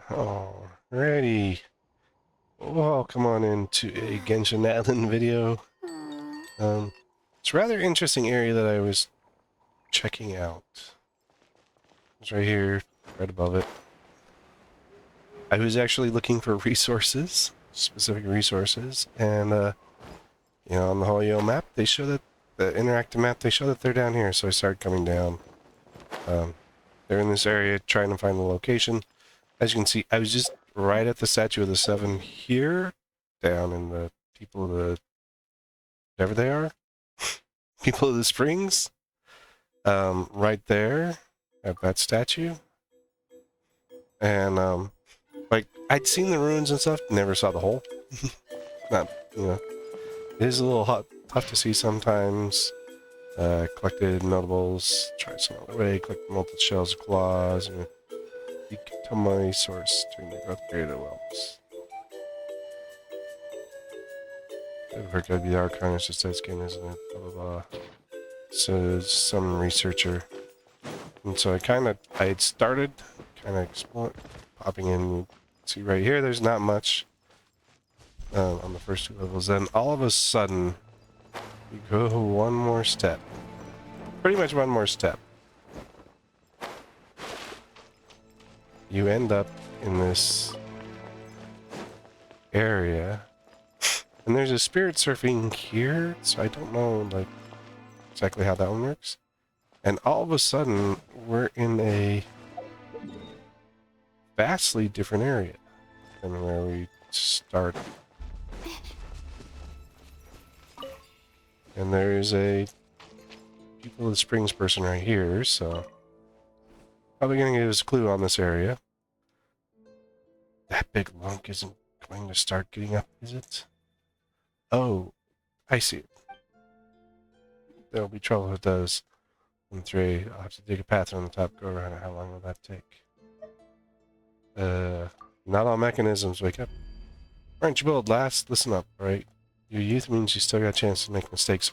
Alrighty. Welcome on into a Genshin Natlan video. It's a rather interesting area that I was checking out. It's right here, right above it. I was actually looking for resources, specific resources, and on the whole map, they show that the interactive map, they show that they're down here. So I started coming down. They're in this area trying to find the location. As you can see, I was just right at the statue of the Seven here, down in the people of the whatever they are, people of the Springs, right there at that statue, and like I'd seen the ruins and stuff, never saw the hole. Not, it is a little tough to see sometimes. Collected notables, tried some other way, collected multiple shells of claws, and to my source during the growth period of wellness. I've gotta be the Archon, it's just that skin, isn't it? Blah, blah, blah. So, some researcher. And so I had started kind of exploring, popping in. See right here, there's not much on the first two levels. Then all of a sudden, you go one more step. Pretty much one more step. You end up in this area. And there's a spirit surfing here, so I don't know like exactly how that one works. And all of a sudden, we're in a vastly different area than where we started. And there is a People of the Springs person right here, so probably gonna give us a clue on this area. That big lunk isn't going to start getting up, is it? Oh, I see it. There'll be trouble if it does. And 3, I'll have to dig a path on the top, go around it. How long will that take? Not all mechanisms wake up. Aren't you bold, lass? Listen up, alright? Your youth means you still got a chance to make mistakes.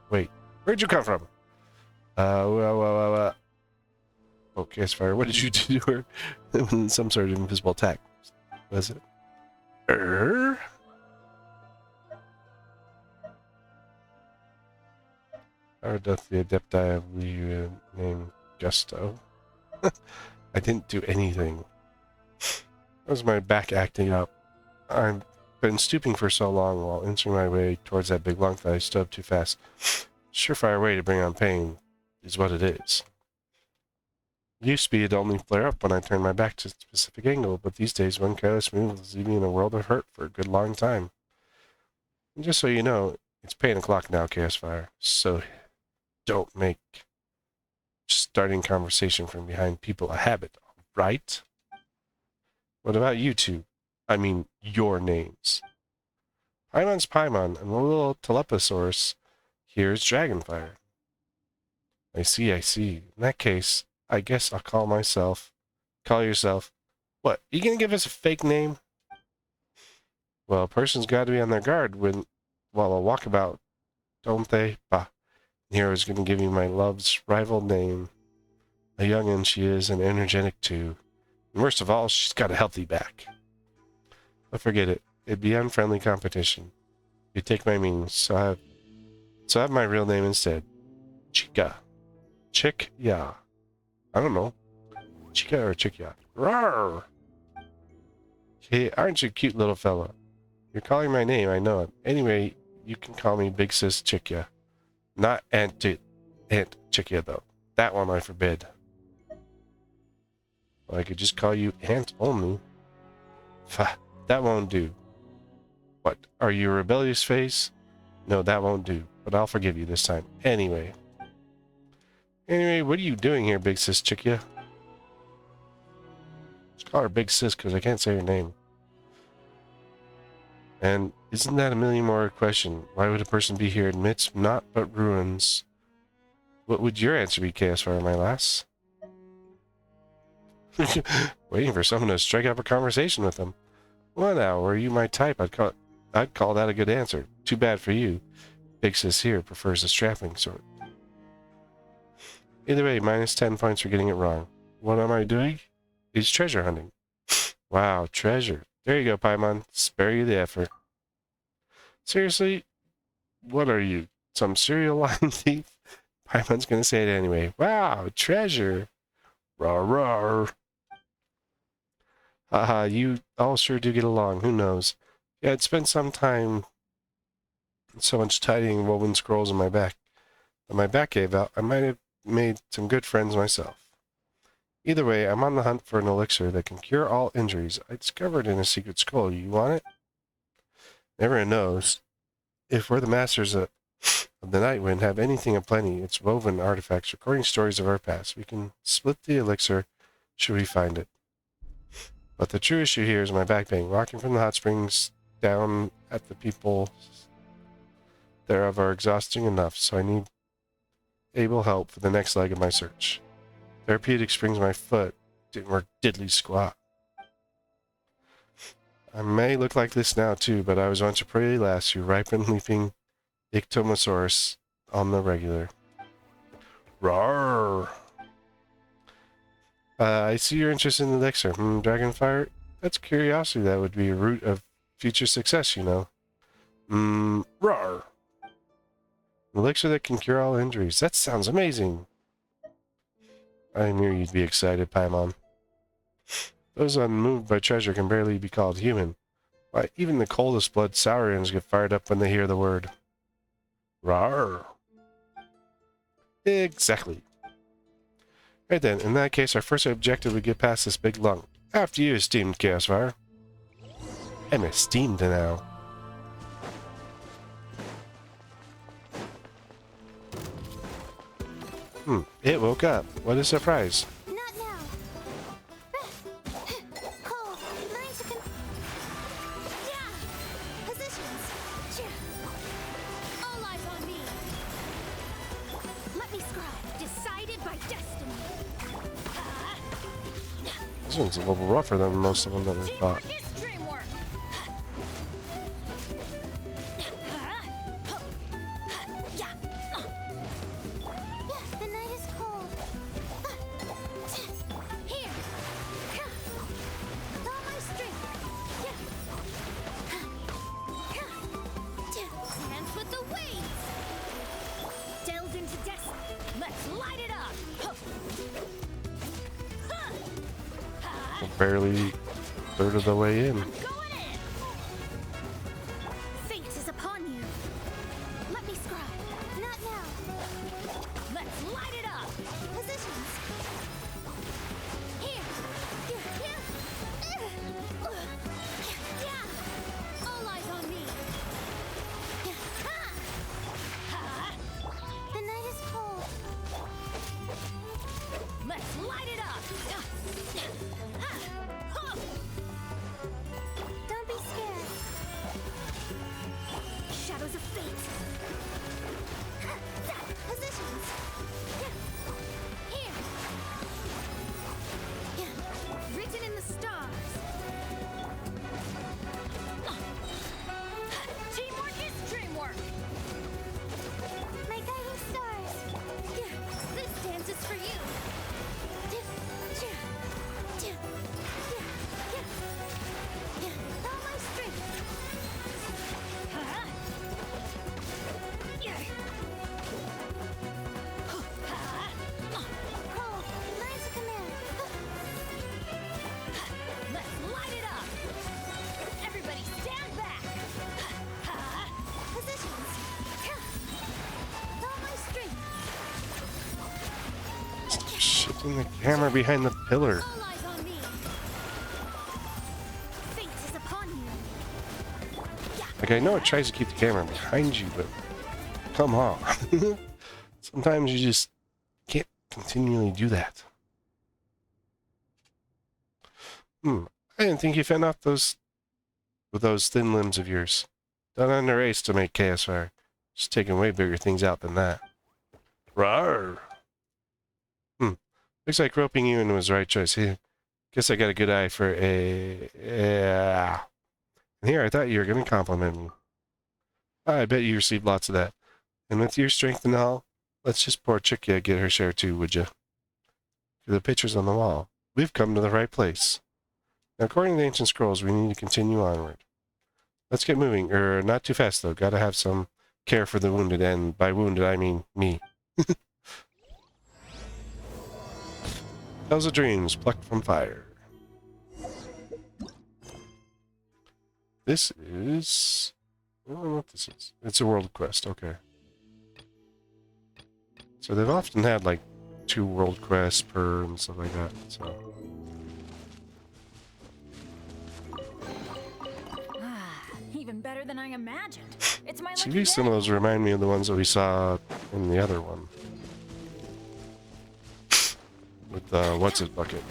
Wait, where'd you come from? Oh, Fire, what did you do to her? Some sort of invisible attack, was it? Or doth the Adepti of Liu named Gusto? I didn't do anything. That was my back acting up. I've been stooping for so long while inching my way towards that big lunk that I stood up too fast. Surefire way to bring on pain is what it is. Used to be it'd only flare up when I turned my back to a specific angle, but these days one careless move will leave me in a world of hurt for a good long time. And just so you know, it's pain o'clock now, Fire. So don't make starting conversation from behind people a habit, right? What about you two? I mean, your names. Paimon's Paimon, and the little Teleposaurus here is Dragonfire. I see, I see. In that case, I guess I'll call yourself. What, you gonna give us a fake name? Well, a person's got to be on their guard while a walkabout, don't they? Bah. Hero's gonna give you my love's rival name. A young'un she is, and energetic too. And worst of all, she's got a healthy back. But forget it. It'd be unfriendly competition. You take my means, so have my real name instead. Chica. Chick, yeah. I don't know. Chica or Chikia. Rawr! Hey, aren't you a cute little fella? You're calling my name, I know it. Anyway, you can call me Big Sis Chikia. Not Aunt Chikia, though. That one I forbid. Well, I could just call you Aunt only. That won't do. What, are you a rebellious face? No, that won't do, but I'll forgive you this time. Anyway, what are you doing here, Big Sis Chikia? Just call her Big Sis because I can't say her name. And isn't that a million more question? Why would a person be here amidst naught but ruins? What would your answer be, KSR, my lass? Waiting for someone to strike up a conversation with them. Well now, were you my type, I'd call that a good answer. Too bad for you. Big Sis here prefers the strapping sort. Either way, minus 10 points for getting it wrong. What am I doing? It's treasure hunting. Wow, treasure. There you go, Paimon. Spare you the effort. Seriously? What are you? Some serial line thief? Paimon's gonna say it anyway. Wow, treasure. Rawr, rawr. Haha, you all sure do get along. Who knows? Yeah, I'd spent some time so much tidying woven scrolls in my back. When my back gave out, I might have made some good friends myself. Either way, I'm on the hunt for an elixir that can cure all injuries. I discovered in a secret scroll. You want it? Everyone knows. If we're the masters of the Nightwind, have anything aplenty, it's woven artifacts recording stories of our past. We can split the elixir should we find it. But the true issue here is my back pain. Walking from the hot springs down at the people thereof are exhausting enough, so I need able help for the next leg of my search. Therapeutic springs my foot didn't work diddly squat. I may look like this now too, but I was once a pretty lass who ripened leaping Ictomosaurus on the regular. Rawr! I see you're interested in the elixir. Dragonfire? That's curiosity. That would be a root of future success, you know. Rawr! An elixir that can cure all injuries. That sounds amazing. I knew you'd be excited, Paimon. Those unmoved by treasure can barely be called human. Why, even the coldest blood Saurians get fired up when they hear the word. Rawr! Exactly. Right then, in that case, our first objective would get past this big lung. After you, esteemed Chaosfire. I'm esteemed now. It woke up. What a surprise. Not now. Hold. Lines to yeah. Positions. All eyes on me. Let me scribe. Decided by destiny. This one's a little rougher than most of them that I thought. Teamwork is dreamwork. The night is cold. Here. With all my strength. Dance with the waves. Delve into destiny. Let's light it up. Barely a third of the way in. I'm going in. Fate is upon you. Let me scribe. Not now. Let's light it up. Positions. Here. Yeah. All eyes on me. The night is cold. Let's light it up. Don't be scared. Shadows of fate. Positions. Here. Written in the stars. Teamwork is dreamwork. My guiding stars. This dance is for you. All my strength. Hold. Lines of command. Let's light it up. Everybody stand back. Positions. All my strength. Shifting the camera behind the pillar. All eyes on me. Fate is upon you. Like, I know it tries to keep the camera behind you, but come on. Sometimes you just can't continually do that. I didn't think you fend off those with those thin limbs of yours. Don't underestimate Chaos Fire. Just taking way bigger things out than that. Rawr! Looks like roping you in was the right choice. Guess I got a good eye for a... Yeah. And here, I thought you were going to compliment me. I bet you received lots of that. And with your strength and all, let's just poor Chikia get her share too, would you? To the pictures on the wall. We've come to the right place. Now, according to the ancient scrolls, we need to continue onward. Let's get moving. Not too fast, though. Gotta have some care for the wounded, and by wounded, I mean me. Tales of Dreams Plucked from Fire. This is... I don't know what this is. It's a world quest, okay. So they've often had, like, 2 world quests per and stuff like that, so... Even better than I imagined. It's my See, lucky some day. of those remind me of the ones that we saw in the other one. With the what's-it bucket.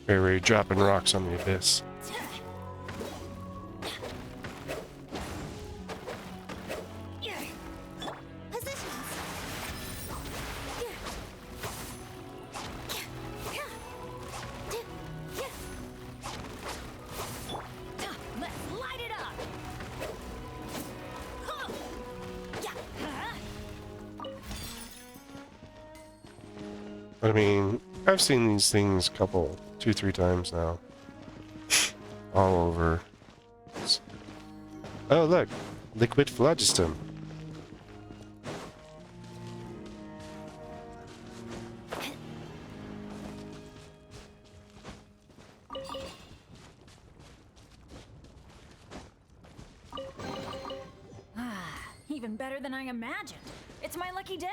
Where we're dropping rocks on the abyss. Positions. Let's light it up. I mean, I've seen these things 2-3 times now. All over. Oh, look! Liquid phlogiston. Even better than I imagined. It's my lucky day.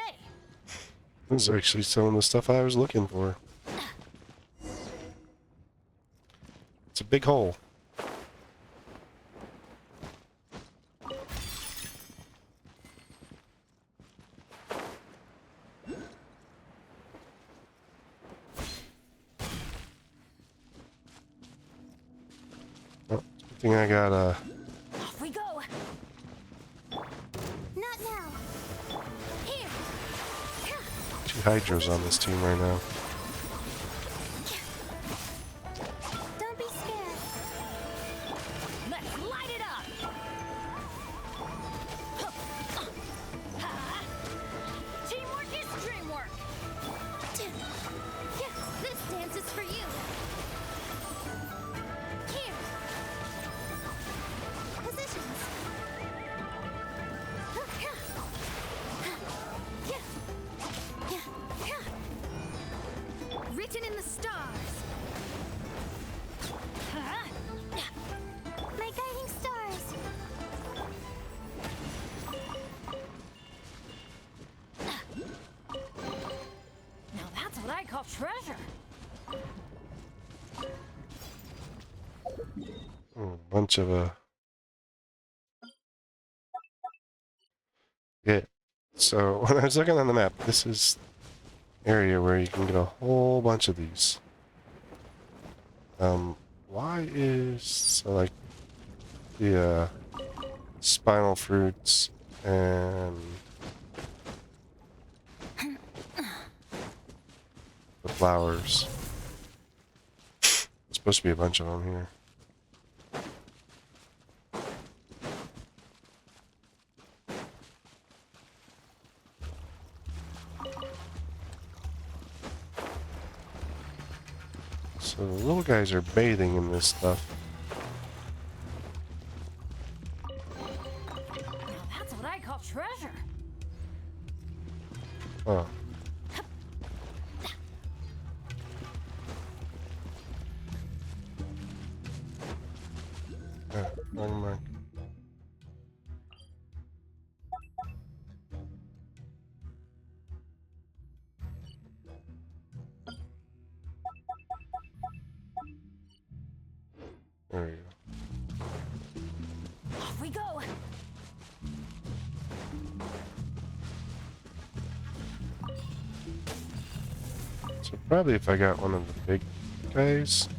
This is actually some of the stuff I was looking for. It's a big hole. Oh, good thing I got Off we go. Not now. Here. 2 hydros on this team right now. Don't be scared. Let's light it up. Teamwork is dreamwork. This dance is for you. Here. Positions. Written in the stars. My guiding stars. Now that's what I call treasure. Bunch of yeah. So when I was looking on the map, this is area where you can get a whole bunch of these. Why is so like the spinal fruits and the flowers? There's supposed to be a bunch of them here. So the little guys are bathing in this stuff. Now that's what I call treasure. Oh. Wrong mark. There we go. Off we go. So probably if I got one of the big guys.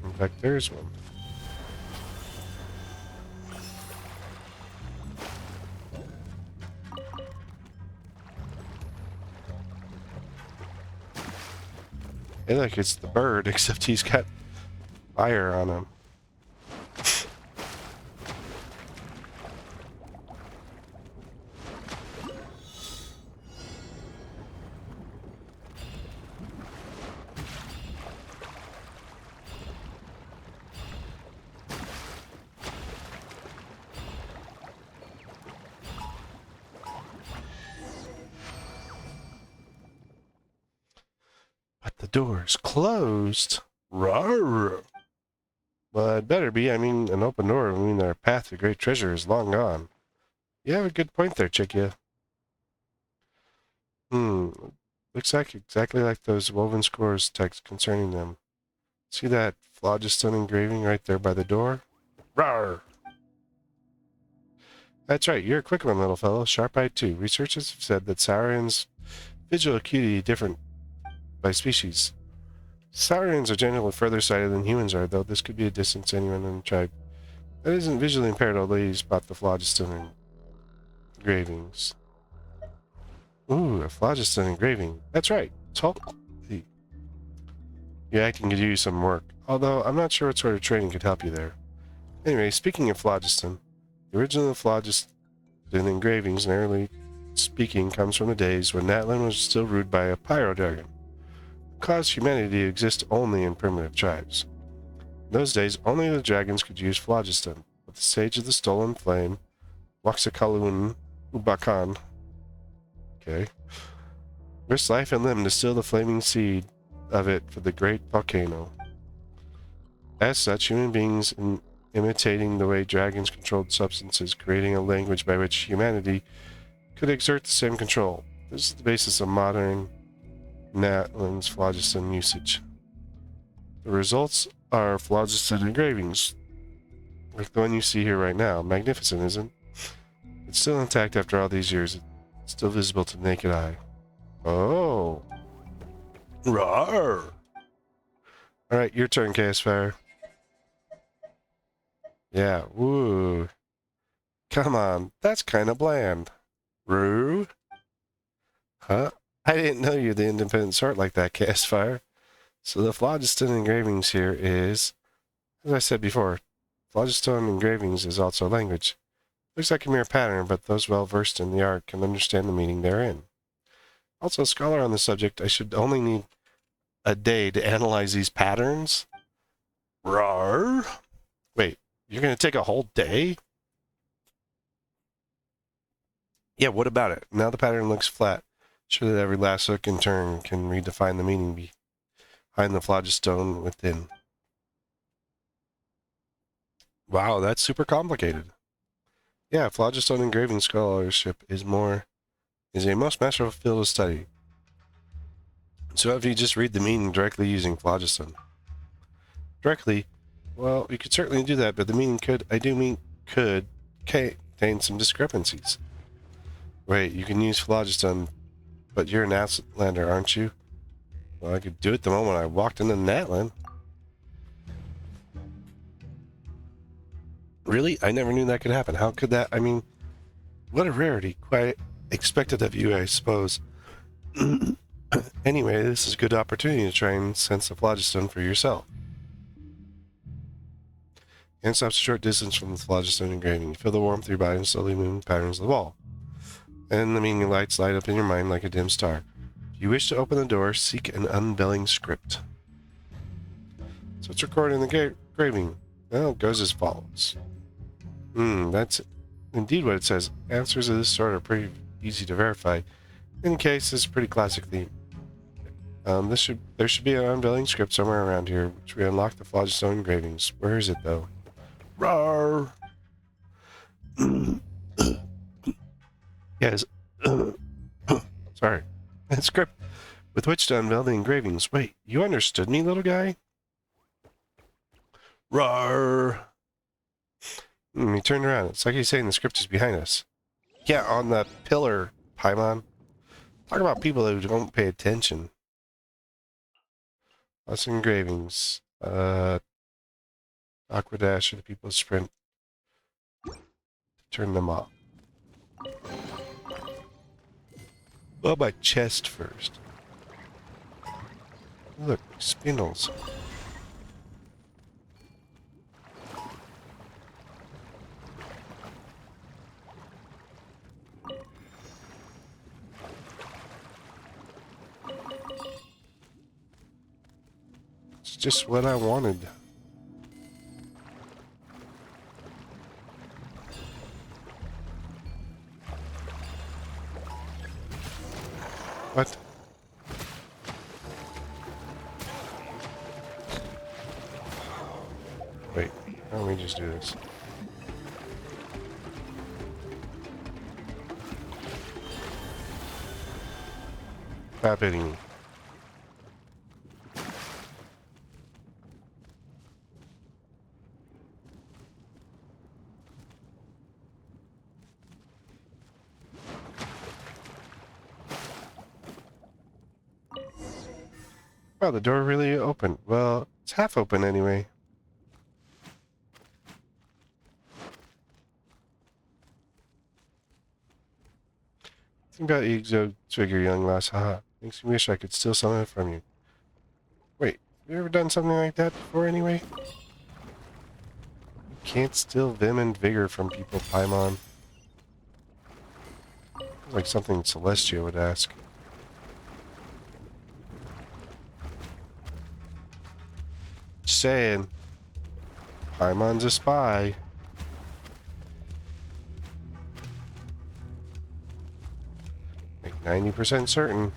In fact, there's one. Hey, look, it's the bird, except he's got fire on him. The door's closed. Rawr. Well, it better be. I mean, an open door would mean our path to great treasure is long gone. You have a good point there, Chikia. Looks like exactly like those woven scores text concerning them. See that phlogiston engraving right there by the door? Rawr! That's right, you're a quick one, little fellow. Sharp-eyed, too. Researchers have said that Saurians' visual acuity different by species. Saurians are generally further sighted than humans are, though this could be a distance anyone in the tribe that isn't visually impaired, although you spot the phlogiston engravings. Ooh, a phlogiston engraving. That's right. Talk. Your acting could use some work, although I'm not sure what sort of training could help you there. Anyway, speaking of phlogiston, the original phlogiston engravings, narrowly speaking, comes from the days when Natlan was still ruled by a pyro dragon, who caused humanity to exist only in primitive tribes. In those days, only the dragons could use phlogiston, but the Sage of the Stolen Flame, Waxakalun Ubakan, risked life and limb to still the flaming seed of it for the great volcano. As such, human beings, in imitating the way dragons controlled substances, creating a language by which humanity could exert the same control. This is the basis of modern Natlan's phlogiston usage. The results are phlogiston engravings, like the one you see here right now. Magnificent, isn't it? It's still intact after all these years. It's still visible to the naked eye. Oh. Rawr. Alright, your turn, Chaos Fire. Yeah, woo. Come on, that's kind of bland. Roo? Huh? I didn't know you're the independent sort like that, Chaos Fire. So the phlogiston engravings here is, as I said before, phlogiston engravings is also a language. Looks like a mere pattern, but those well-versed in the art can understand the meaning therein. Also, a scholar on the subject, I should only need a day to analyze these patterns. Rawr. Wait, you're going to take a whole day? Yeah, what about it? Now the pattern looks flat. Sure that every last hook and turn can redefine the meaning behind the phlogiston within. Wow, that's super complicated. Yeah, phlogiston engraving scholarship is a most masterful field of study. So if you just read the meaning directly using phlogiston. Directly, well, you could certainly do that, but the meaning could contain some discrepancies. Wait, you can use phlogiston, but you're an Natlander, aren't you? Well, I could do it the moment I walked into Natlan. Really? I never knew that could happen. How could that? I mean, what a rarity. Quite expected of you, I suppose. Anyway, this is a good opportunity to try and sense the phlogiston for yourself. And stops a short distance from the phlogiston engraving. You feel the warmth of your body and slowly moving patterns of the wall. And the meaning lights light up in your mind like a dim star. If you wish to open the door, seek an unbelling script. So it's recorded in the engraving. Well, it goes as follows. That's indeed what it says. Answers of this sort are pretty easy to verify. In case, this is a pretty classic theme. There should be an unveiling script somewhere around here, which we unlock the phlogiston engravings. Where is it, though? Rawr! Yes. Sorry. A script with which to unveil the engravings. Wait, you understood me, little guy? Rawr! He turned around. It's like he's saying the script is behind us. Yeah, on the pillar, Paimon. Talk about people who don't pay attention. Lots of engravings. Aqua Dash or the people sprint. Turn them off. Well, my chest first. Look, spindles. It's just what I wanted. What? just do this. Stop hitting me. Wow, the door really opened. Well, it's half open anyway. Think about Exo Trigger, young lass. Haha. Makes me wish I could steal some of it from you. Wait, have you ever done something like that before anyway? You can't steal vim and vigor from people, Paimon. Like something Celestia would ask. Just saying. Paimon's a spy. Like 90% certain.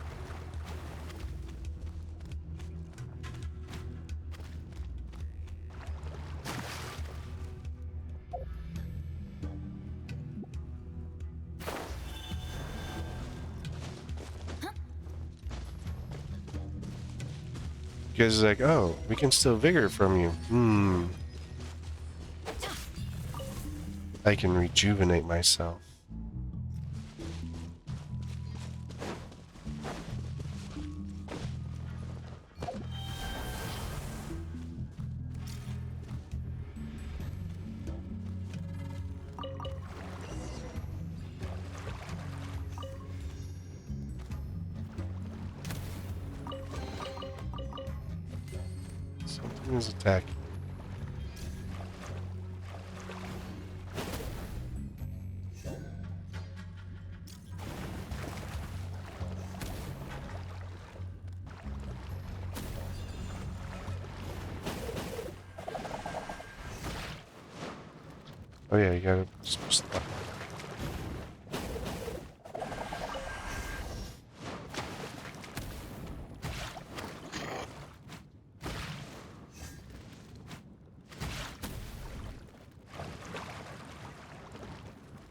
Because it's like, oh, we can steal vigor from you. I can rejuvenate myself. Something is attacking. Oh yeah, you gotta stop.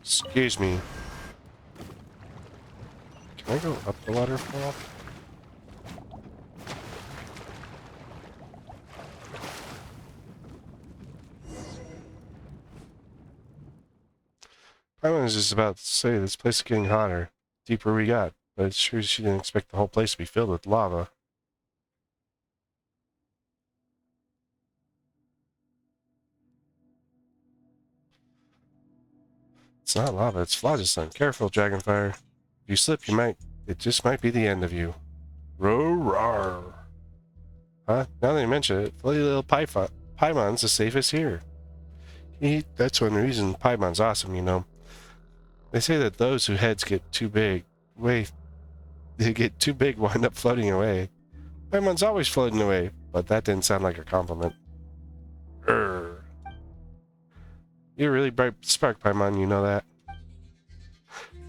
Excuse me. Can I go up the waterfall? I was just about to say, this place is getting hotter. Deeper we got, but it's sure she didn't expect the whole place to be filled with lava. It's not lava, it's phlogiston. Careful, Dragonfire. If you slip, it just might be the end of you. Roar. Huh? Now that you mention it, Floaty Little Paimon's the safest here. That's one reason Paimon's awesome, you know. They say that those whose heads get too big, they get too big wind up floating away. Paimon's always floating away, but that didn't sound like a compliment. You're a really bright spark, Paimon, you know that.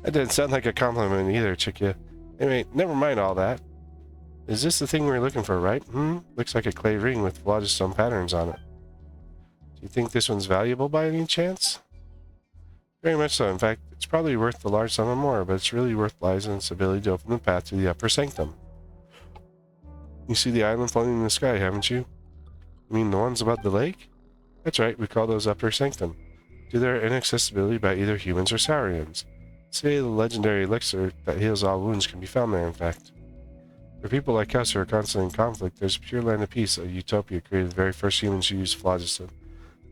That didn't sound like a compliment either, Chikia. Anyway, never mind all that. Is this the thing we're looking for, right? Looks like a clay ring with phlogiston patterns on it. Do you think this one's valuable by any chance? Very much so. In fact, it's probably worth a large sum or more, but it's really worth lies in its ability to open the path to the upper sanctum. You see the island floating in the sky, haven't you? You mean the ones above the lake? That's right, we call those upper sanctum, due to their inaccessibility by either humans or Saurians. Say the legendary elixir that heals all wounds can be found there, in fact. For people like us who are constantly in conflict, there's a pure land of peace, a utopia created the very first humans who used phlogiston.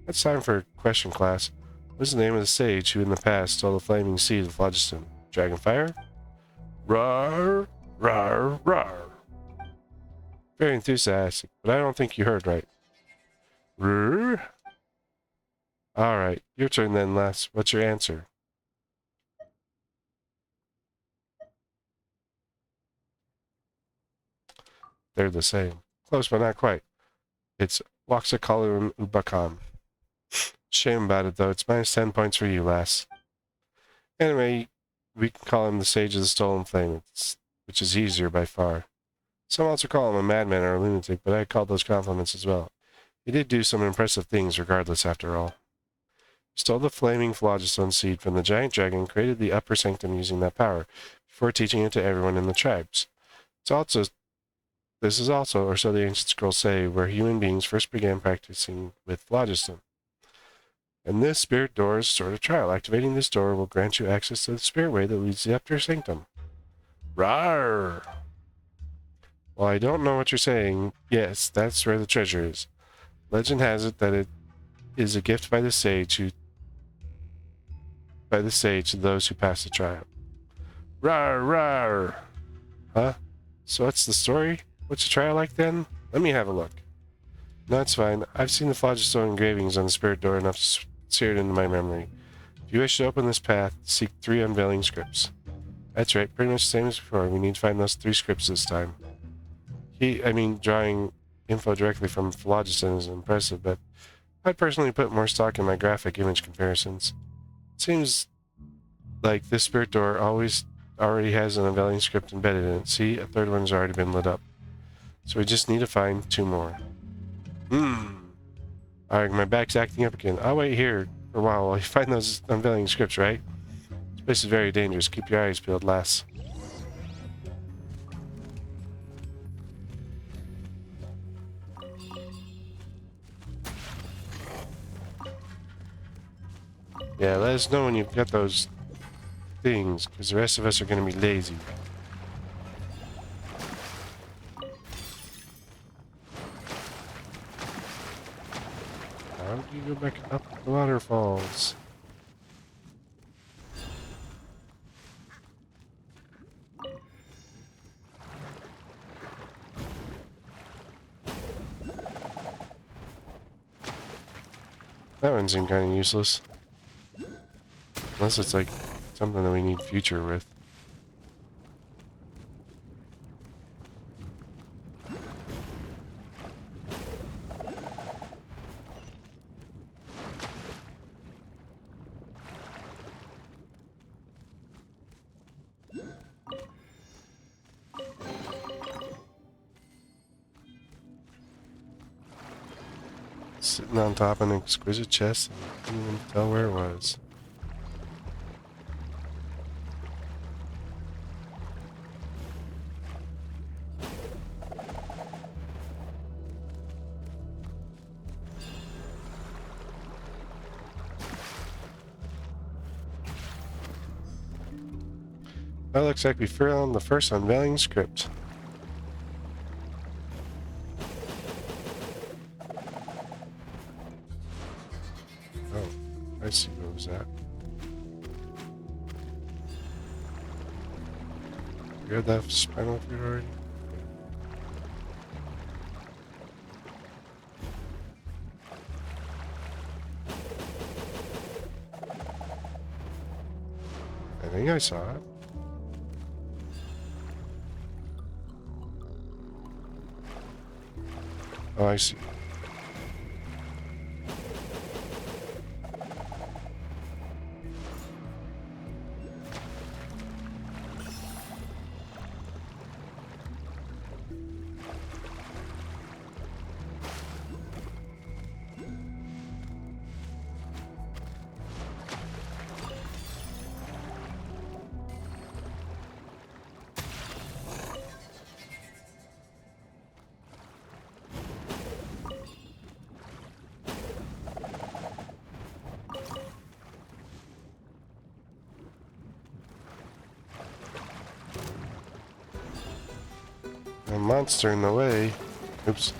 It's time for a question, class. What's the name of the sage who in the past stole the flaming seed of phlogiston? Dragonfire? Rawr, rawr, rawr. Very enthusiastic, but I don't think you heard right. Rrr? Alright, your turn then, lass. What's your answer? They're the same. Close, but not quite. It's Waxakalun Ubakan. Shame about it, though. It's minus 10 points for you, lass. Anyway, we can call him the Sage of the Stolen Flame, which is easier by far. Some also call him a madman or a lunatic, but I call those compliments as well. He did do some impressive things regardless, after all. Stole the flaming phlogiston seed from the giant dragon and created the upper sanctum using that power, before teaching it to everyone in the tribes. This is also, or so the ancient scrolls say, where human beings first began practicing with phlogiston. And this spirit door is sort of trial. Activating this door will grant you access to the spirit way that leads to the upper sanctum. Rawr! Well, I don't know what you're saying. Yes, that's where the treasure is. Legend has it that it is a gift by the sage to those who pass the trial. Rawr, rawr! Huh? So what's the story? What's the trial like then? Let me have a look. No, it's fine. I've seen the phlogiston engravings on the spirit door enough to sear it into my memory. If you wish to open this path, seek 3 unveiling scripts. That's right, pretty much the same as before. We need to find those 3 scripts this time. Drawing info directly from phlogiston is impressive, but I'd personally put more stock in my graphic image comparisons. It seems like this spirit door already has an unveiling script embedded in it. See, a 3rd one's already been lit up. So we just need to find 2 more. Alright, my back's acting up again. I'll wait here for a while you find those unveiling scripts, right? This place is very dangerous. Keep your eyes peeled, lass. Yeah, let us know when you've got those things, because the rest of us are going to be lazy. How do you go back up the waterfalls? That one seemed kind of useless. Unless it's like something that we need future with. Sitting on top of an exquisite chest, and I couldn't even tell where it was. Well, looks like we found the first unveiling script. Oh, I see what was that. You had that spinal fluid already? I think I saw it. Oh, I see. A monster in the way. Oops.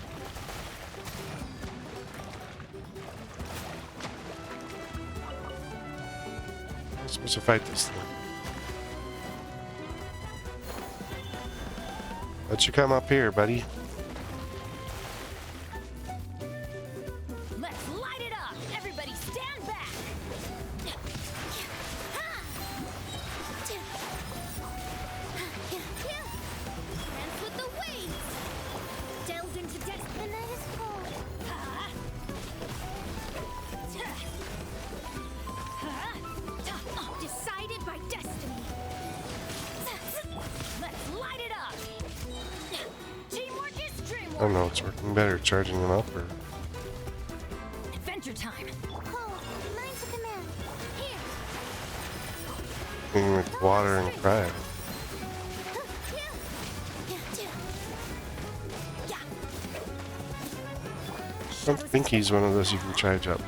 I'm supposed to fight this thing. Let you come up here, buddy. Let's light it up! Everybody stand back! Dance with the waves! Delve into depths the night is cold. Decided by destiny. Let's light it up! Teamwork is dreamwork! I don't know, it's working better charging them up or... Adventure time! Oh, mine's a command. Thing with water and crab. I don't think he's one of those you can charge up.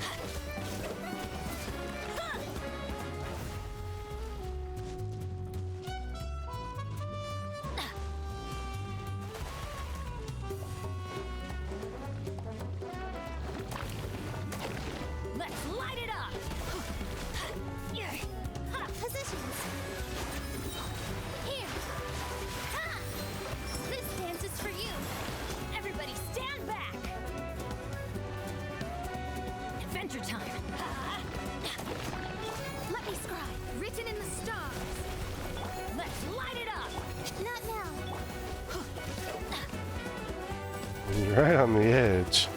Let's light it up. Positions. Here. This dance is for you. Everybody stand back. Adventure time. Let me scribe. Written in the stars. Let's light it up. Not now. He's right on the edge.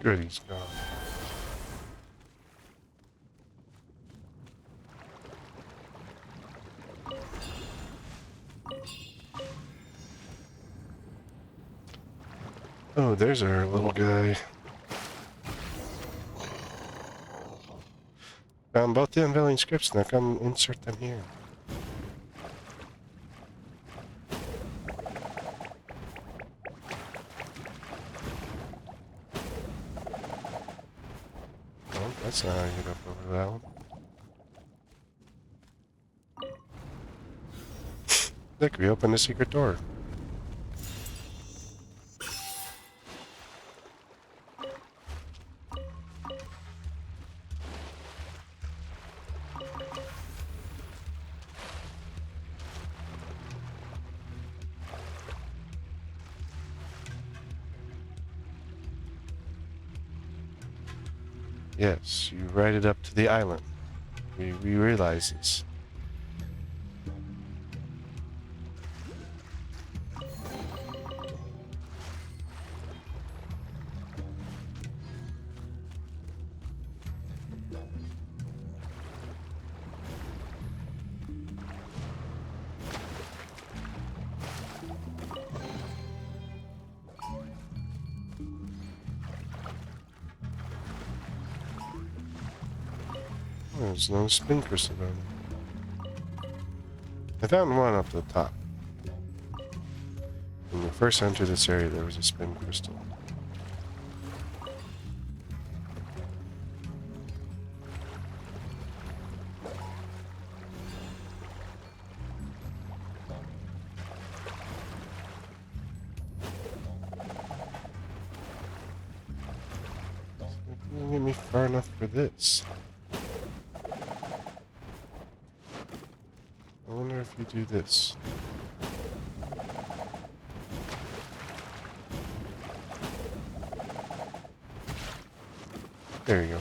Good, he's gone. Oh, there's our little guy. Found both the unveiling scripts, now come insert them here. Well, that's not how you get up over that one. Look, we opened a secret door. Yes, you ride it up to the island. We realize this. There's no spin crystal down there. I found one up the top. When we first entered this area, there was a spin crystal. Didn't get me far enough for this. I wonder if you do this. There you go.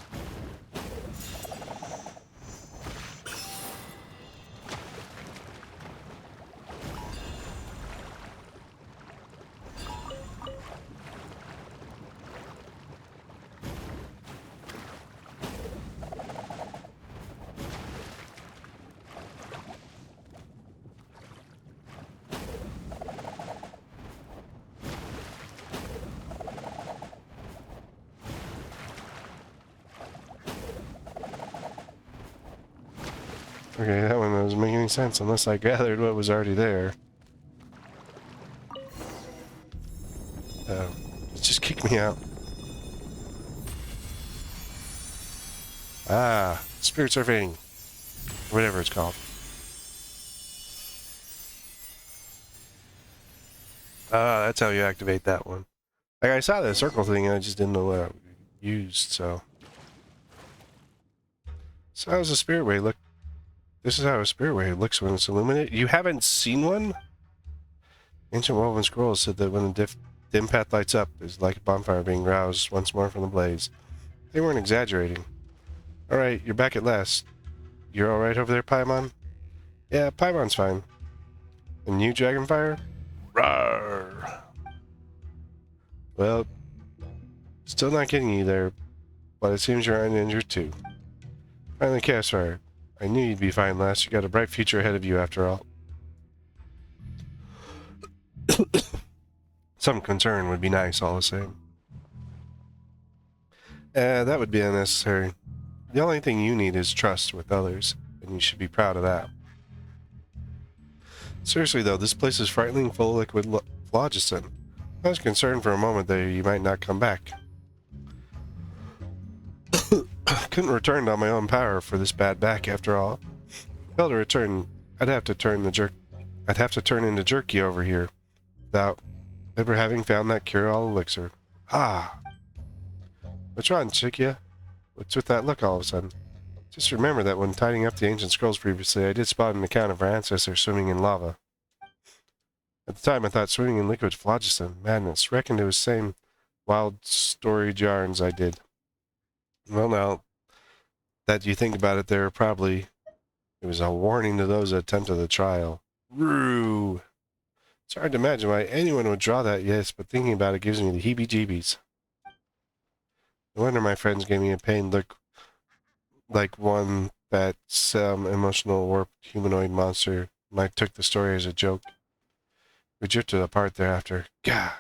Okay, that one doesn't make any sense unless I gathered what was already there. It just kicked me out. Ah, spirit surfing. Whatever it's called. Ah, that's how you activate that one. Like, I saw the circle thing and I just didn't know what I used, so. So how does a spirit way look? This is how a spirit way looks when it's illuminated. You haven't seen one? Ancient woven scrolls said that when the dim path lights up, it's like a bonfire being roused once more from the blaze. They weren't exaggerating. Alright, you're back at last. You're alright over there, Paimon? Yeah, Paimon's fine. And you, Dragonfire? Rawr! Well, still not getting you there, but it seems you're uninjured too. Finally, Castfire. I knew you'd be fine last. You got a bright future ahead of you after all. Some concern would be nice, all the same. That would be unnecessary. The only thing you need is trust with others, and you should be proud of that. Seriously though, this place is frighteningly full of liquid phlogiston. I was concerned for a moment that you might not come back. Couldn't return on my own power for this bad back after all. Well, to return, I'd have to turn into jerky over here, without ever having found that cure-all elixir. Ah! What's wrong, Chikia? What's with that look all of a sudden? Just remember that when tidying up the ancient scrolls previously, I did spot an account of our ancestors swimming in lava. At the time, I thought swimming in liquid phlogiston. Madness. Reckoned it was same wild story yarns I did. Well, now that you think about it, it was a warning to those that attempted the trial. Roo! It's hard to imagine why anyone would draw that, yes, but thinking about it gives me the heebie-jeebies. No wonder my friends gave me a pain look like one that some emotional warped humanoid monster might took the story as a joke. We drifted apart thereafter. God,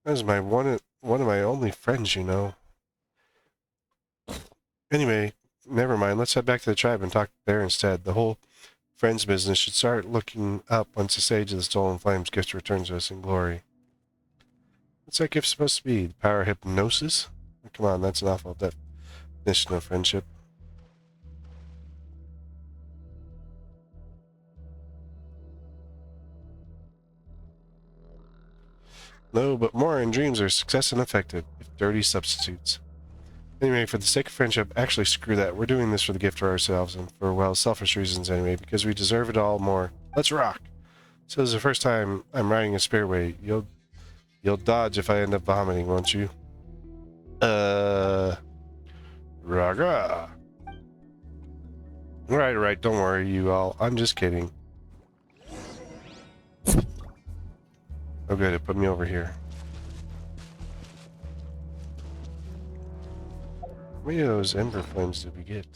that was one of my only friends, you know. Anyway, never mind. Let's head back to the tribe and talk there instead. The whole friends business should start looking up once the Sage of the Stolen Flames gift returns to us in glory. What's that gift supposed to be? The power of hypnosis? Come on, that's an awful definition of friendship. No, but more in dreams are success unaffected, if dirty substitutes. Anyway, for the sake of friendship, actually screw that. We're doing this for the gift for ourselves, and for, well, selfish reasons anyway, because we deserve it all more. Let's rock! So this is the first time I'm riding a spearway. You'll dodge if I end up vomiting, won't you? Raga! Right, don't worry, you all. I'm just kidding. Oh good, it put me over here. How many of those ember flames did we get?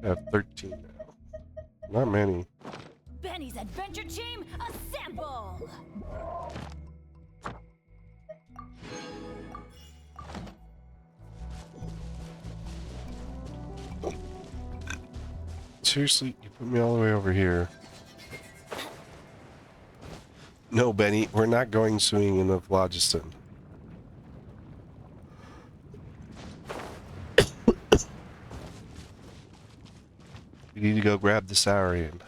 I have 13 now. Not many. Benny's adventure team, assemble! Seriously, you put me all the way over here. No, Benny, we're not going swimming in the phlogiston. We need to go grab the Saurian.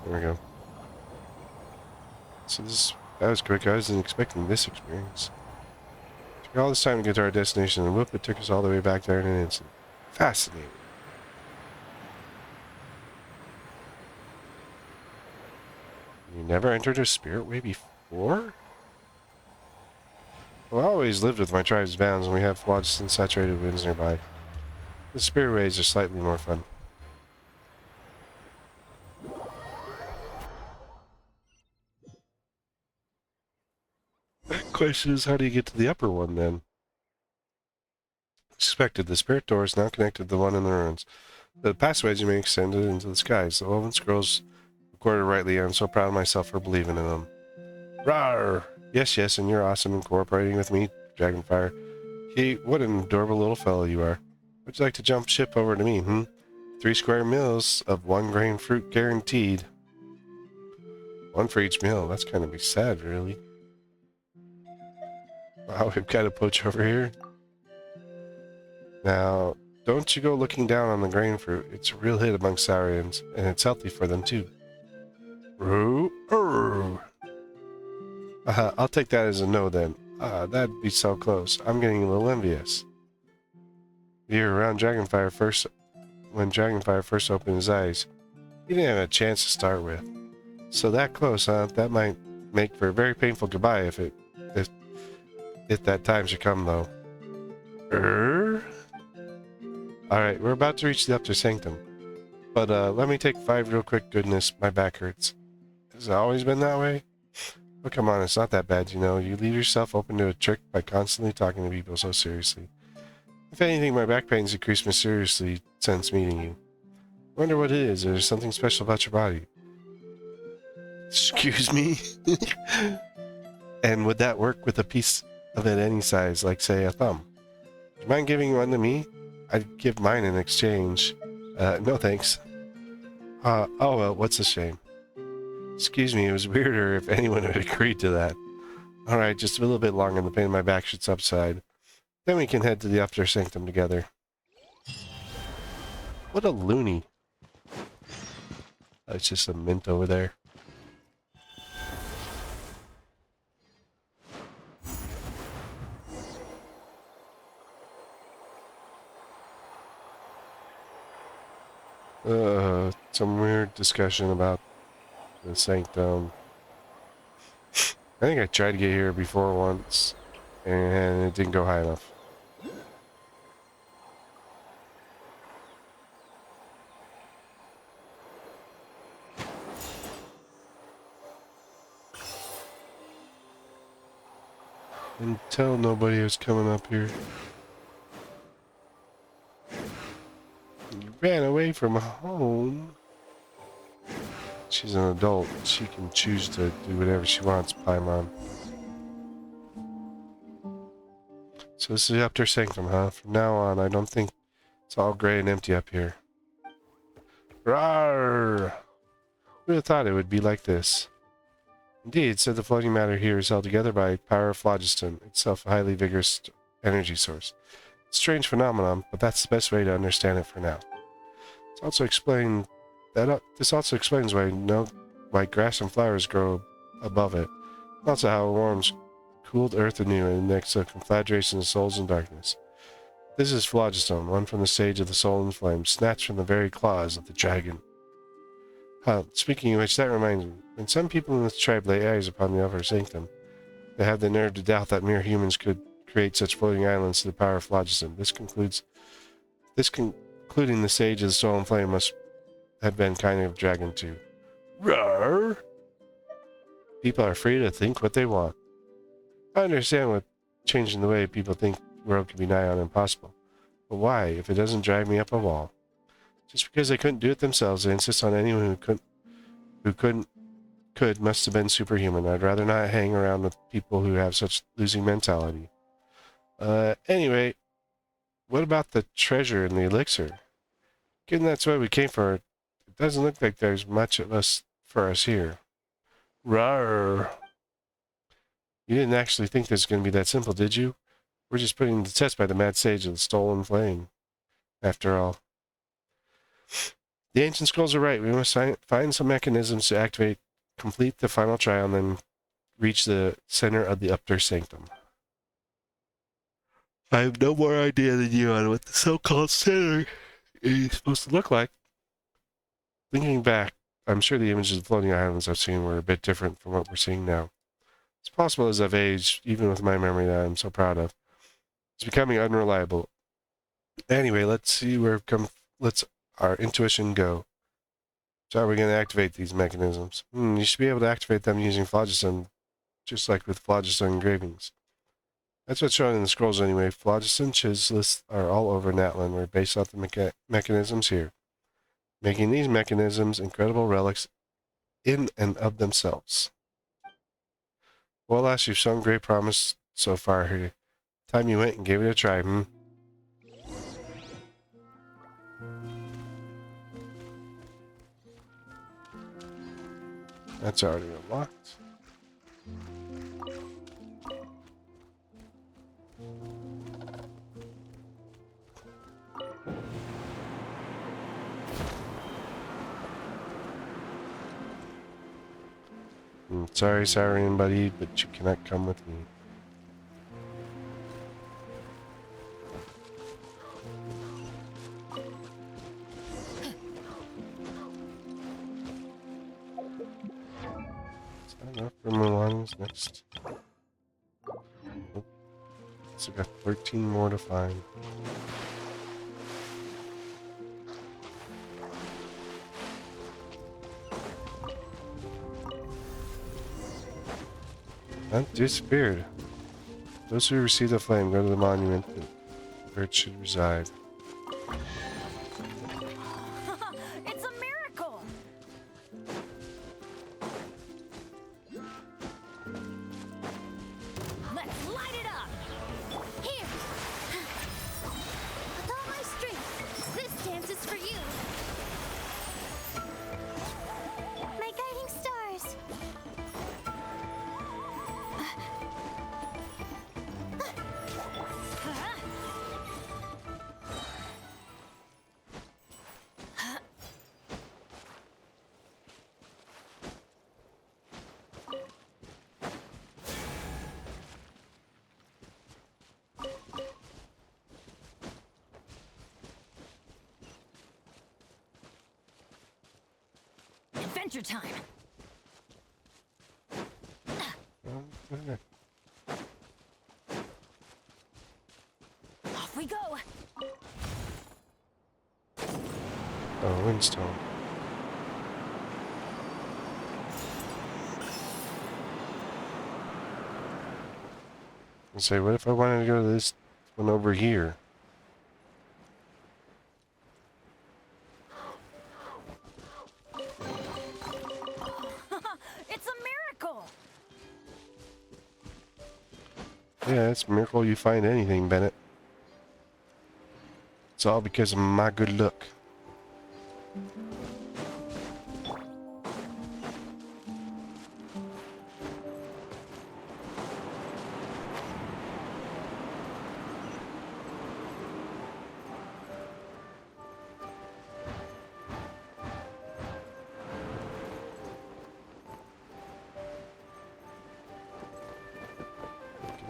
There we go. So that was quick. I wasn't expecting this experience. Took all this time to get to our destination, and whoop, it took us all the way back there in an instant. Fascinating. You never entered a spirit way before? Well, I always lived with my tribe's bounds, and we have phlogiston saturated winds nearby. The spirit ways are slightly more fun. The question is, how do you get to the upper one then? Suspected, the spirit door is now connected to the one in the ruins. The passageways you may extend it into the skies. The woven scrolls recorded rightly. I'm so proud of myself for believing in them. Rawr! Yes, and you're awesome in cooperating with me, Dragonfire. Hey, what an adorable little fellow you are. Would you like to jump ship over to me, 3 square meals of 1 grain fruit guaranteed. 1 for each meal. That's kind of be sad, really. Wow, we've got a poach over here. Now, don't you go looking down on the grain fruit. It's a real hit among Saurians, and it's healthy for them too. I'll take that as a no then. That'd be so close. I'm getting a little envious. You were around Dragonfire first when Dragonfire first opened his eyes. He didn't have a chance to start with. So that close, huh? That might make for a very painful goodbye if that time should come though. Alright, we're about to reach the Upper Sanctum. But let me take 5 real quick. Goodness, my back hurts. Has it always been that way? Oh, come on, it's not that bad, you know. You leave yourself open to a trick by constantly talking to people so seriously. If anything, my back pain's increased mysteriously since meeting you. I wonder what it is. There's something special about your body. Excuse me? And would that work with a piece of it any size, like, say, a thumb? Do you mind giving one to me? I'd give mine in exchange. No thanks. Oh well, what's a shame? Excuse me, it was weirder if anyone had agreed to that. Alright, just a little bit longer and the pain in my back should subside. Then we can head to the Upper Sanctum together. What a loony. It's just a mint over there. Some weird discussion about the Sanctum. I think I tried to get here before once, and it didn't go high enough. Until nobody was coming up here. You ran away from home. She's an adult. She can choose to do whatever she wants, Paimon. So this is the Upper Sanctum, huh? From now on, I don't think it's all gray and empty up here. Rawr! Who would have thought it would be like this? Indeed, said the floating matter here is held together by power of phlogiston, itself a highly vigorous energy source. It's a strange phenomenon, but that's the best way to understand it for now. This also explains why grass and flowers grow above it. Also how it warms cooled earth anew and makes a conflagration of souls in darkness. This is phlogiston, one from the stage of the soul in flame, snatched from the very claws of the dragon. Speaking of which, that reminds me, when some people in this tribe lay eyes upon the Upper Sanctum, they have the nerve to doubt that mere humans could create such floating islands to the power of phlogiston. Concluding the sage of the soul in flame must have been kind of dragon too. Rawr! People are free to think what they want. I understand what changing the way people think the world could be nigh on impossible. But why, if it doesn't drive me up a wall? Just because they couldn't do it themselves, they insist on anyone who could must have been superhuman. I'd rather not hang around with people who have such losing mentality. Anyway, what about the treasure and the elixir? Given that's what we came for, it doesn't look like there's much of us for us here. Rawr! You didn't actually think this was going to be that simple, did you? We're just putting to the test by the mad sage of the stolen flame. After all. The ancient scrolls are right. We must find some mechanisms to complete the final trial, and then reach the center of the Upper Sanctum. I have no more idea than you on what the so-called center is supposed to look like. Thinking back, I'm sure the images of floating islands I've seen were a bit different from what we're seeing now. It's possible as I've aged, even with my memory that I'm so proud of. It's becoming unreliable. Anyway, let's see where let's our intuition go. So how are we going to activate these mechanisms? You should be able to activate them using phlogiston, just like with phlogiston engravings. That's what's shown in the scrolls anyway. Phlogiston chisels are all over Natlan. We're based off the mechanisms here, making these mechanisms incredible relics in and of themselves. Well, lass, you've shown great promise so far here. Time you went and gave it a try, That's already unlocked. Sorry, Saurian buddy, but you cannot come with me. Is that enough for Mulan's next? Nope. So got 13 more to find. That disappeared. Those who receive the flame go to the monument where it should reside. It's a miracle! Let's light it up! Here! With all my strength, this dance is for you! My guiding stars! Adventure time! Okay. Off we go! Oh, windstone. And say, what if I wanted to go to this one over here? It's a miracle! Yeah, it's a miracle you find anything, Bennett. It's all because of my good luck.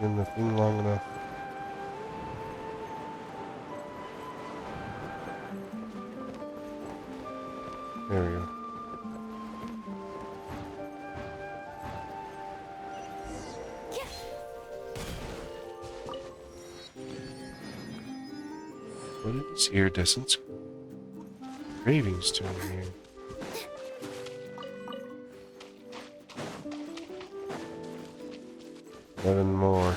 Get in the thing long enough. There we go. What is iridescent cravings to here? Seven more.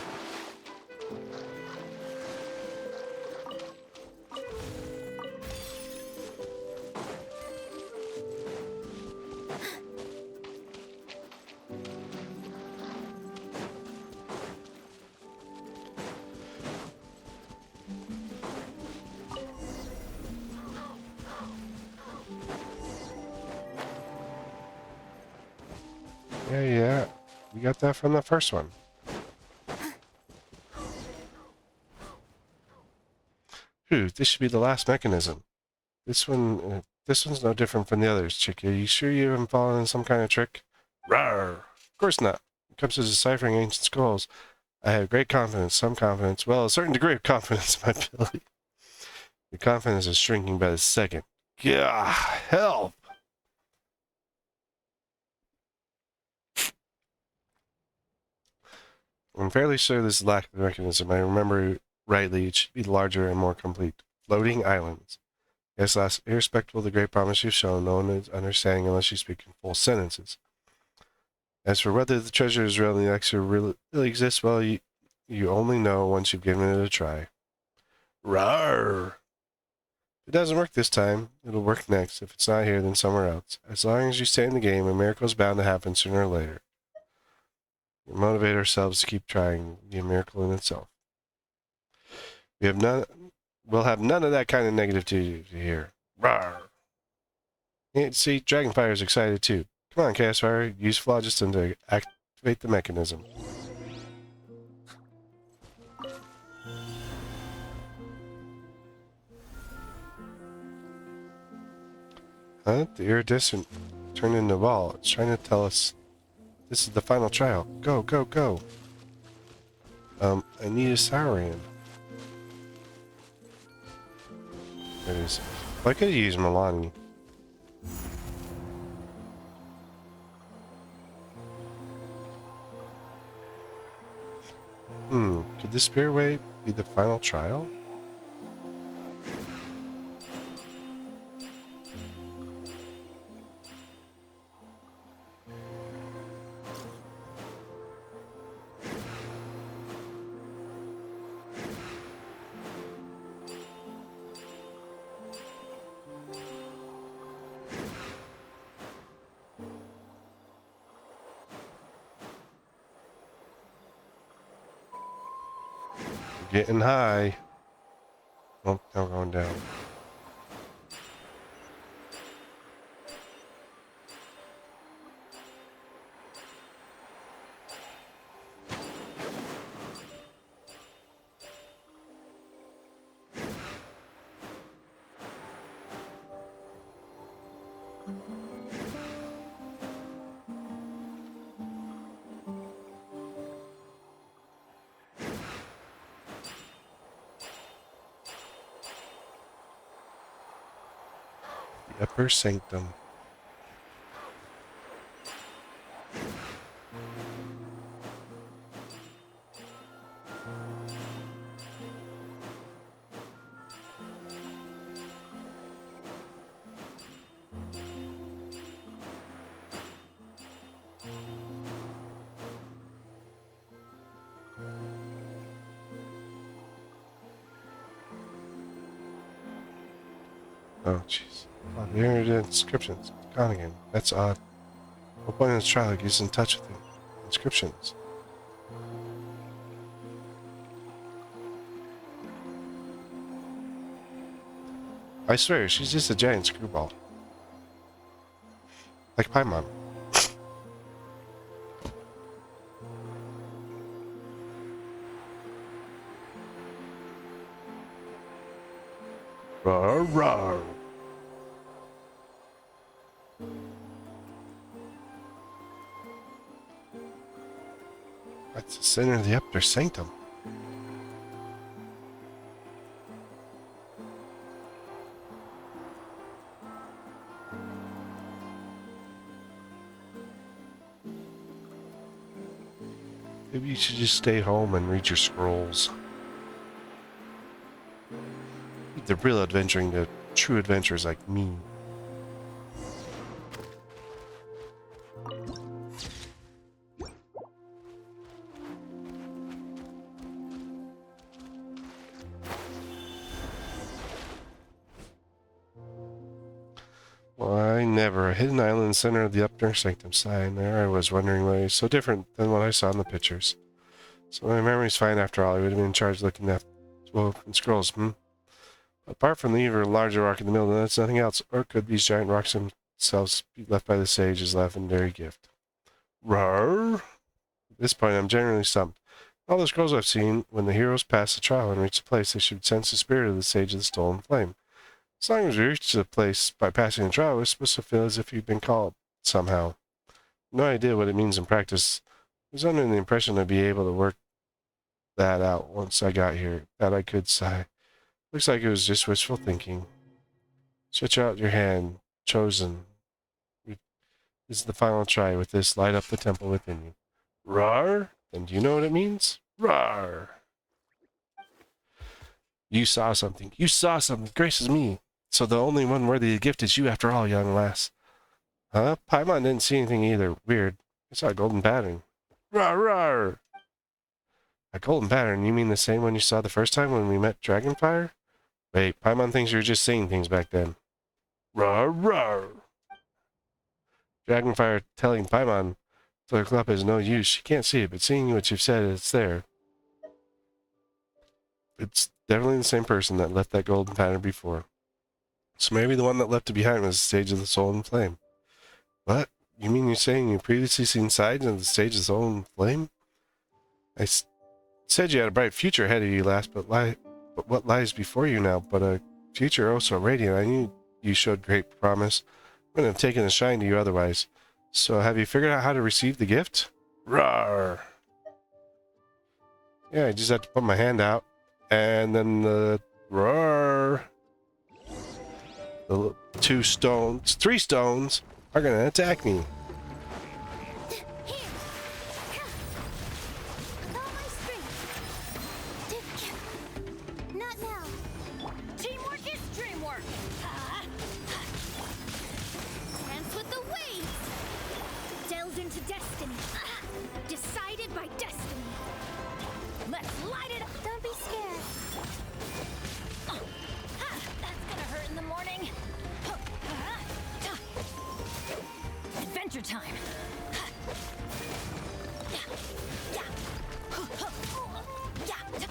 Yeah. We got that from the first one. Phew, this should be the last mechanism. This one's no different from the others, Chick. Are you sure you haven't fallen in some kind of trick? Rawr! Of course not. When it comes to deciphering ancient scrolls, I have great confidence, some confidence, well, a certain degree of confidence in my ability. Your confidence is shrinking by the second. Gah, help! I'm fairly sure this is lack of mechanism. I remember rightly, it should be larger and more complete. Floating islands. Yes, last, irrespective of the great promise you've shown, no one is understanding unless you speak in full sentences. As for whether the treasure is real and the elixir really exists, well, you only know once you've given it a try. Rawr! If it doesn't work this time, it'll work next. If it's not here, then somewhere else. As long as you stay in the game, a miracle's bound to happen sooner or later. We motivate ourselves to keep trying. It'll be a miracle in itself. We'll have none of that kind of negativity here. Rawr! Yeah, see, Dragonfire's excited too. Come on, Chaosfire, use Phlogiston to activate the mechanism. Huh? The iridescent turned into a ball. It's trying to tell us This is the final trial. Go, go, go. I need a Sauron. There it is. Well, I could use Milani. Could the Spirit Way be the final trial? Getting high. Oh, now going down. The Upper Sanctum. Oh, jeez. Oh, there it is. Inscriptions. Gone again. That's odd. What point in this trial he's in touch with the inscriptions? I swear, she's just a giant screwball. Like Paimon. Rawr, rawr. That's the center of the Upper Sanctum. Maybe you should just stay home and read your scrolls. The real adventuring to true adventurers like me. Well, I never. A hidden island in the center of the Upper Sanctum sign. There I was wondering why it's so different than what I saw in the pictures. So my memory's fine after all. I would have been in charge of looking at and scrolls, Apart from the even larger rock in the middle, that's nothing else. Or could these giant rocks themselves be left by the sage as legendary gift? Rawr! At this point, I'm genuinely stumped. All the scrolls I've seen, when the heroes pass the trial and reach the place, they should sense the spirit of the sage of the stolen flame. As long as we reach the place by passing the trial, we're supposed to feel as if you've been called somehow. No idea what it means in practice. I was under the impression I'd be able to work that out once I got here. That I could sigh. Looks like it was just wishful thinking. Stretch out your hand. Chosen. This is the final try. With this, light up the temple within you. Rawr? Then do you know what it means? Rawr! You saw something. You saw something. Gracious me. So the only one worthy of the gift is you after all, young lass. Huh? Paimon didn't see anything either. Weird. I saw a golden pattern. Rawr, rawr! A golden pattern? You mean the same one you saw the first time when we met Dragonfire? Wait, Paimon thinks you were just saying things back then. Rawr, rawr! Dragonfire telling Paimon to look up is no use. She can't see it, but seeing what you've said, it's there. It's definitely the same person that left that golden pattern before. So maybe the one that left it behind was the stage of the soul and flame. What? You mean you're saying you previously seen sides of the stage of the soul and flame? I said you had a bright future ahead of you, lass, but what lies before you now? But a future oh so radiant. I knew you showed great promise. I wouldn't have taken a shine to you otherwise. So have you figured out how to receive the gift? Rawr! Yeah, I just have to put my hand out, and then the roar. The 3 stones are gonna attack me. Here. With all my strength. Not now. Teamwork is dreamwork. Dance with the waves. Delve into destiny. Decided by destiny. Let's light it up. Don't be scared. That's gonna hurt in the morning. Adventure time.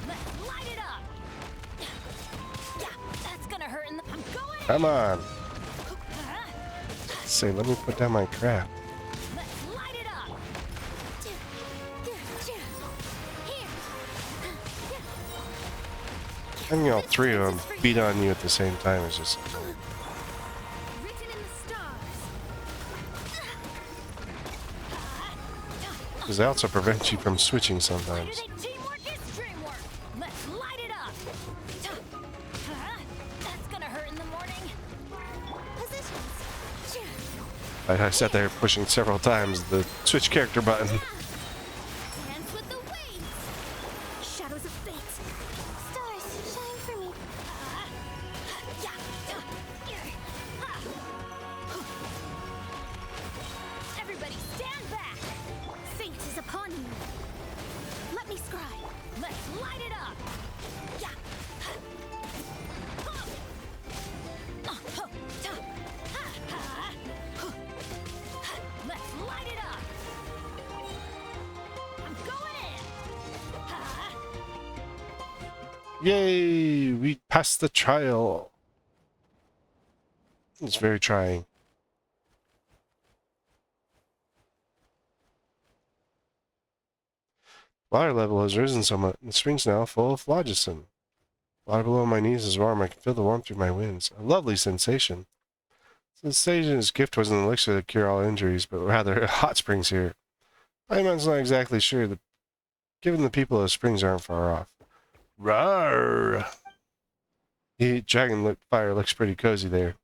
Let's light it up. That's gonna hurt in the. I'm going. Come on. Say, let me put down my crap. Let's light it up. Here. Having all 3 of them beat on you at the same time is just... Written in the stars. Because they also prevent you from switching sometimes. Teamwork is dreamwork. Let's light it up. That's gonna hurt in the morning. Positions. I sat there pushing several times the switch character button. Dance with the waves. Shadows of fate. Stars, shine for me. Everybody stand back. Fate is upon you. Let me scribe. Let's light it up. Let's light it up. I'm going in. Yay! We passed the trial. It's very trying. Water level has risen somewhat. The spring's now full of phlogiston. Water below my knees is warm. I can feel the warmth through my winds. A lovely sensation. Sensation's gift wasn't an elixir that cure all injuries, but rather hot springs here. Paimon's not exactly sure that given the people of springs aren't far off. Rawr! The dragon fire looks pretty cozy there.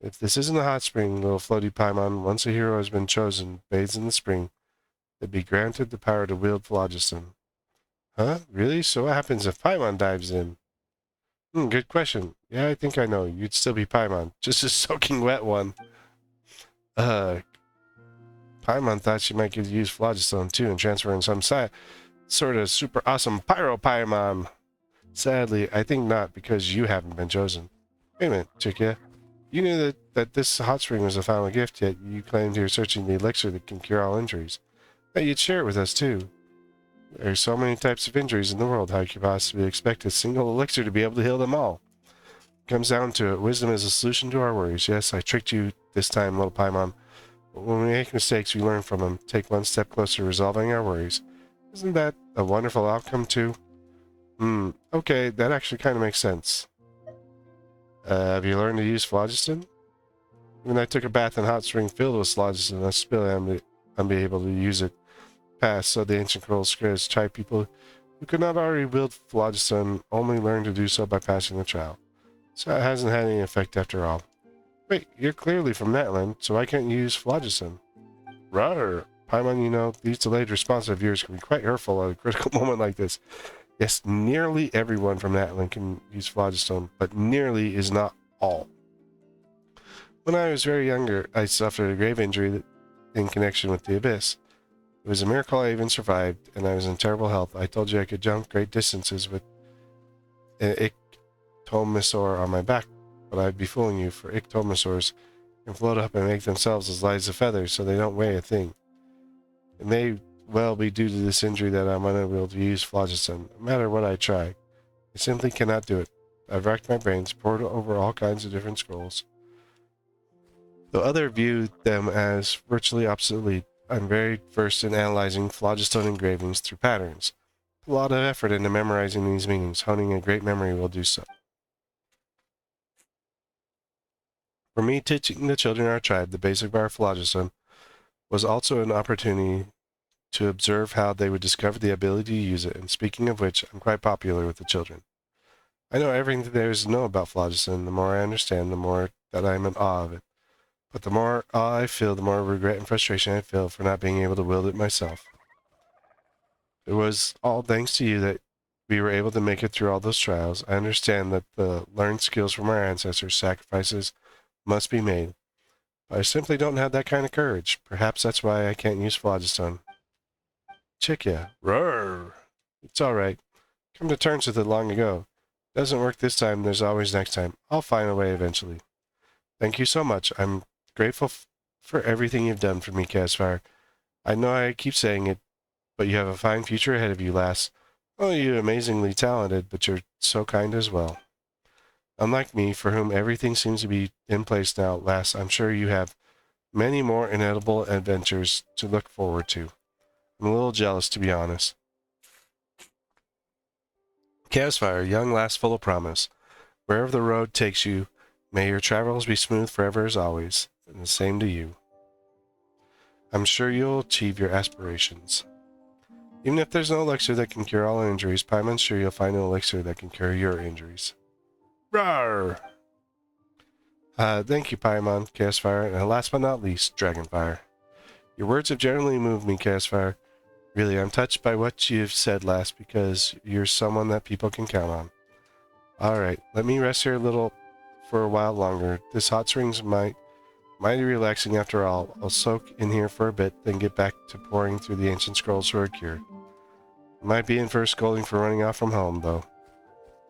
If this isn't a hot spring, little floaty Paimon, once a hero has been chosen, bathes in the spring, they'd be granted the power to wield phlogiston. Huh? Really? So what happens if Paimon dives in? Good question. Yeah, I think I know. You'd still be Paimon. Just a soaking wet one. Paimon thought she might get to use phlogiston too and transfer in some sort of super awesome pyro Paimon. Sadly, I think not because you haven't been chosen. Wait a minute, Chikia. You knew that this hot spring was a final gift, yet you claimed you were searching the elixir that can cure all injuries. That you'd share it with us too. There are so many types of injuries in the world, how could you possibly expect a single elixir to be able to heal them all? It comes down to it. Wisdom is a solution to our worries. Yes, I tricked you this time, little Paimon. But when we make mistakes, we learn from them. Take one step closer to resolving our worries. Isn't that a wonderful outcome too? Okay, that actually kind of makes sense. Have you learned to use phlogiston? When I took a bath in hot spring filled with phlogiston, I still am able to use it. Past, so the ancient scrolls scripts tribe people who could not already wield phlogiston only learned to do so by passing the trial. So it hasn't had any effect after all. Wait, you're clearly from Natlan, so why can't you use phlogiston? Rawr! Paimon, you know, these delayed responses of yours can be quite hurtful at a critical moment like this. Yes, nearly everyone from Natlan can use phlogiston, but nearly is not all. When I was very younger, I suffered a grave injury in connection with the abyss. It was a miracle I even survived, and I was in terrible health. I told you I could jump great distances with an Iktomisaur on my back, but I'd be fooling you, for Iktomisaurs can float up and make themselves as light as a feather, so they don't weigh a thing. It may well be due to this injury that I'm unable to use phlogiston, no matter what I try. I simply cannot do it. I've racked my brains, pored over all kinds of different scrolls. Though others view them as virtually obsolete, I'm very versed in analyzing phlogiston engravings through patterns. A lot of effort into memorizing these meanings. Honing a great memory will do so. For me, teaching the children of our tribe the basic of our phlogiston was also an opportunity to observe how they would discover the ability to use it, and speaking of which, I'm quite popular with the children. I know everything there is to know about phlogiston. The more I understand, the more that I am in awe of it. But the more awe I feel, the more regret and frustration I feel for not being able to wield it myself. It was all thanks to you that we were able to make it through all those trials. I understand that the learned skills from our ancestors' sacrifices must be made. But I simply don't have that kind of courage. Perhaps that's why I can't use phlogiston. Chikia. Roar. It's alright. Come to terms with it long ago. Doesn't work this time, there's always next time. I'll find a way eventually. Thank you so much. I'm grateful for everything you've done for me, Casfire. I know I keep saying it, but you have a fine future ahead of you, lass. Oh, you're amazingly talented, but you're so kind as well. Unlike me, for whom everything seems to be in place now, lass, I'm sure you have many more inedible adventures to look forward to. I'm a little jealous, to be honest. Casfire, young lass full of promise. Wherever the road takes you, may your travels be smooth forever as always, and the same to you. I'm sure you'll achieve your aspirations. Even if there's no elixir that can cure all injuries, Paimon's sure you'll find an elixir that can cure your injuries. Rawr! Thank you, Paimon, Casfire, and last but not least, Dragonfire. Your words have generally moved me, Casfire. Really, I'm touched by what you've said last, because you're someone that people can count on. Alright, let me rest here for a while longer. This hot spring's mighty relaxing after all. I'll soak in here for a bit, then get back to poring through the ancient scrolls for a cure. I might be in for a scolding for running off from home, though.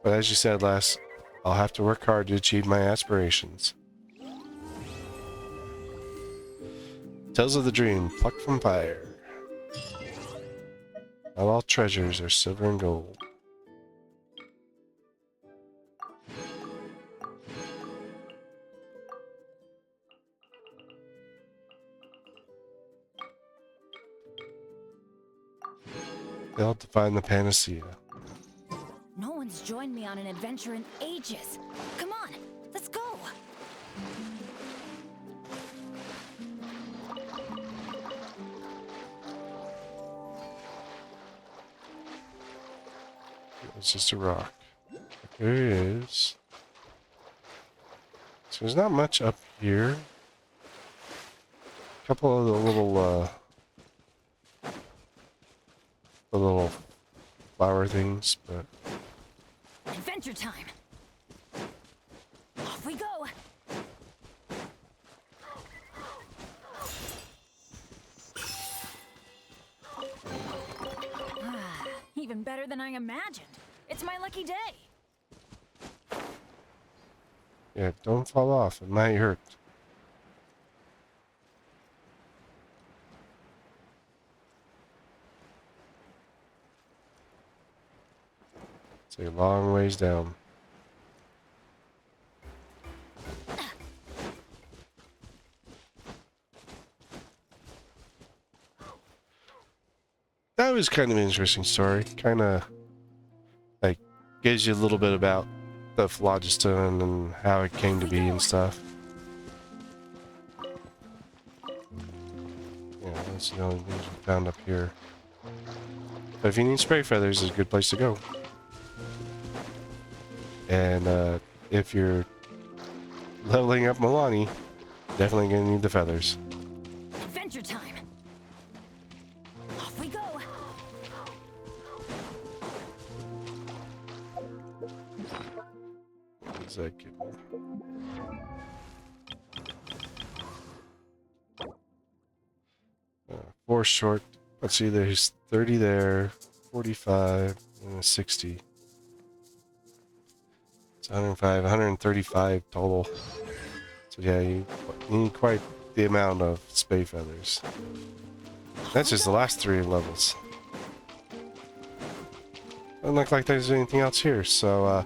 But as you said last, I'll have to work hard to achieve my aspirations. Tales of the Dream, Plucked from Fire. Not all treasures are silver and gold. Failed to find the panacea. No one's joined me on an adventure in ages. Come on, let's go. It's just a rock. There it is. So there's not much up here. A couple of the little flower things, but Adventure time. Off we go. Even better than I imagined. It's my lucky day. yeah, don't fall off. It might hurt. It's a long ways down. That was kind of an interesting story. Kind of like gives you a little bit about the phlogiston and how it came to be and stuff. Yeah, that's the only things we found up here. But if you need spray feathers, it's a good place to go. And if you're leveling up Milani, definitely gonna need the feathers. Adventure time. Off we go. What does that give me? Four short. Let's see, there's 30 there, 45, and a 60. It's 105, 135 total. So yeah, you need quite the amount of spay feathers. That's just the last 3 levels. Doesn't look like there's anything else here, so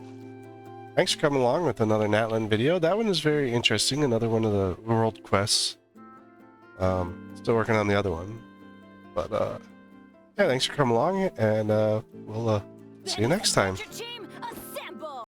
thanks for coming along with another Natlan video. That one is very interesting, another one of the world quests. Still working on the other one. But yeah, thanks for coming along, and we'll see you next time. Adventure team.